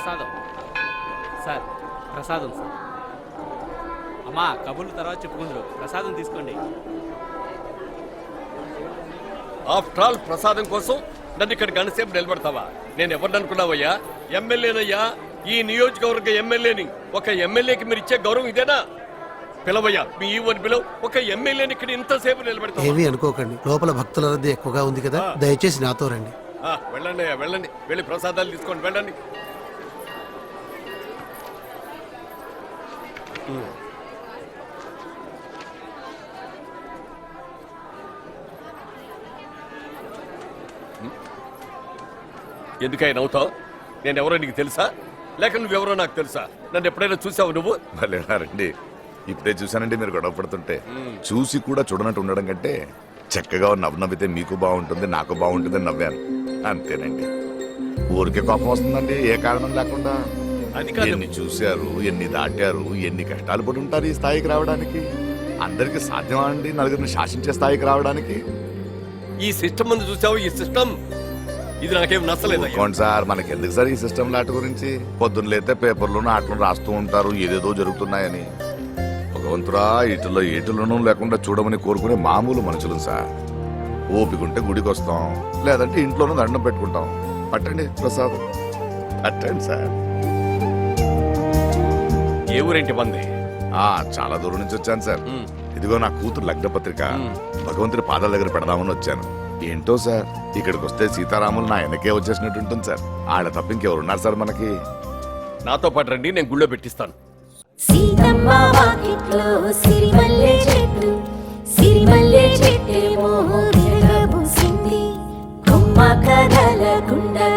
ప్రసాదం సార్, ప్రసాదం సార్. అమ్మా కబుర్లు తర్వాత చెప్పుకుందరు, ప్రసాదం తీసుకోండి. ఆఫ్టర్ ఆల్ ప్రసాదం కోసం నన్ను ఇక్కడ గణసేపు నిలబడతావా? నేను ఎవరిని అనుకున్నావయ్యా? ఎమ్మెల్యేనయ్యా, ఈ నియోజకవర్గ ఎమ్మెల్యేని. ఒక ఎమ్మెల్యేకి మీరు ఇచ్చే గౌరవం ఇదేనా? పిలవయ్యా, మీ ఈవోని పిలవ. ఒక ఎమ్మెల్యేని ఇక్కడ ఇంతసేపు నిలబెడతావా? ఏమీ అనుకోకండి, లోపల భక్తుల రద్దీ ఎక్కువగా ఉంది కదా, దయచేసి నాతో రండి. వెళ్ళండి అయ్యా, వెళ్ళండి. వెళ్ళి ప్రసాదాలు తీసుకోండి, వెళ్ళండి. ఎందుకై నవ్వుతావు? నేను ఎవరో నీకు తెలుసా? లేక నువ్వెవరో నాకు తెలుసా? నన్ను ఎప్పుడైనా చూసావు నువ్వు? రండి, ఇప్పుడే చూసానండి మీరు గొడవ పడుతుంటే. చూసి కూడా చూడనట్టు ఉండడం కంటే చక్కగా నవ్వితే మీకు బాగుంటుంది, నాకు బాగుంటుంది అని నవ్వాను, అంతేనండి. ఊరికే కోపం వస్తుందండి ఏ కారణం లేకుండా. అది కాదు. ఎన్ని చూశారు, ఎన్ని దాటారు, ఎన్ని కష్టాలు పడి ఉంటారు ఈ స్థాయికి రావడానికి. అందరికి సాధ్యమా అండి నలుగురిని శాసించే స్థాయికి రావడానికి? ఈ సిస్టమ్ ముందు చూసావు, ఈ సిస్టమ్ ఇది నాకేం నచ్చలేదు. సార్ మనకి ఎందుకు సార్ ఈ సిస్టమ్ లాట్ గురించి? పొద్దున్న లేతే పేపర్లోనూ ఆటలు రాస్తూ ఉంటారు ఏదేదో జరుగుతున్నాయని. భగవంతురా, ఇటులో ఏటులను లేకుండా చూడమని కోరుకునే మామూలు మనుషులు సార్. ఓపికంటే గుడికి వస్తాం, లేదంటే ఇంట్లోనూ దండం పెట్టుకుంటాం. పట్టండి ప్రసాదం, పట్టండి సార్. ఏ ఊరేంటి మంది? చాలా దూరం నుంచి వచ్చాను సార్. ఇదిగో నా కూతురు లగ్న పత్రిక భగవంతుడి పాదాల దగ్గర పెడదామని వచ్చాను. ఏంటో సార్, ఇక్కడికి వస్తే సీతారాములు నా వెనకే వచ్చేసినట్టు ఉంటుంది సార్. ఆడ తప్ప ఇంకెవరున్నారు సార్ మనకి? నాతో పాటు రండి, నేను గుళ్ళో పెట్టిస్తాను. సీతమ్మ వాకిట్లో సిరిమల్లె చెట్టు, సిరిమల్లె చెట్టేమో విరగబూసింది, కొమ్మ కదలకుండా